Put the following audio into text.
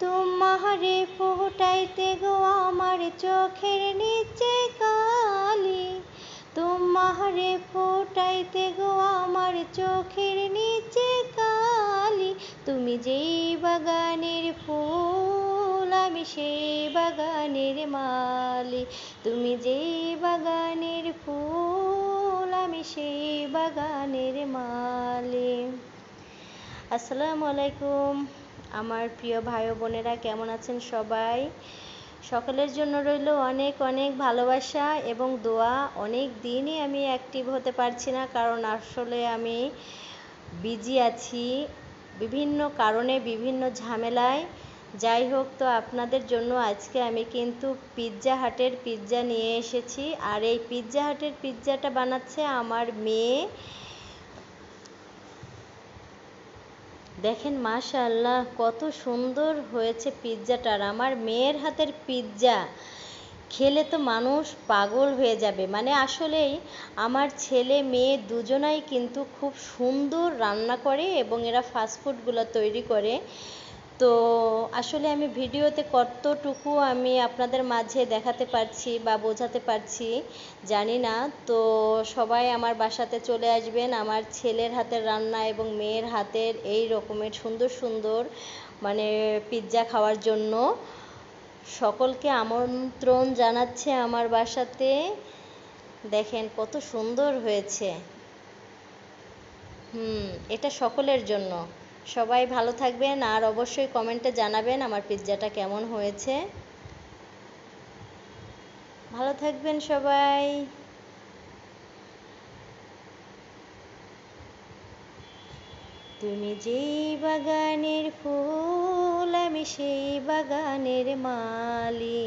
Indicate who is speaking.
Speaker 1: তোমারে ফোটাইতে গো আমার চোখের নিচে কালি, তোমারে ফোটাইতে গো আমার চোখের নিচে কালি। তুমি যেই বাগানের ফুল আমি সেই বাগানের মালি, তুমি যেই বাগানের ফুল আমি সেই বাগানের মালি। আসসালামু আলাইকুম আমার প্রিয় ভাই ও বোনেরা, কেমন আছেন সবাই? সকলের জন্য রইল অনেক অনেক ভালোবাসা এবং দোয়া। অনেক দিনই আমি অ্যাক্টিভ হতে পারছি না, কারণ আসলে আমি বিজি আছি বিভিন্ন কারণে, বিভিন্ন ঝামেলায়। যাই হোক, তো আপনাদের জন্য আজকে আমি কিন্তু পিৎজা হাটের পিৎজা নিয়ে এসেছি। আর এই পিৎজা হাটের পিৎজাটা বানাচ্ছে আমার মেয়ে। দেখেন মাশাআল্লাহ কত সুন্দর হয়েছে পিৎজাটার। আমার মেয়ের হাতের পিৎজা খেলে তো মানুষ পাগল হয়ে যাবে। মানে আসলেই আমার ছেলে মেয়ে দুজনাই কিন্তু খুব সুন্দর রান্না করে এবং এরা ফাস্টফুডগুলো তৈরি করে। তো আসলে আমি ভিডিওতে কতটুকু আমি আপনাদের মাঝে দেখাতে পারছি বা বোঝাতে পারছি জানি না। তো সবাই আমার বাসাতে চলে আসবেন আমার ছেলের হাতের রান্না এবং মেয়ের হাতের এই রকমের সুন্দর সুন্দর মানে পিৎজা খাওয়ার জন্য। সকলকে আমন্ত্রণ জানাচ্ছে আমার বাসাতে। দেখেন কত সুন্দর হয়েছে। এটা সকলের জন্য। সবাই ভালো থাকবেন আর অবশ্যই কমেন্টে জানাবেন আমার পিৎজাটা কেমন হয়েছে। ভালো থাকবেন সবাই। তুমি যেই বাগানের ফুল আমি সেই বাগানের মালি।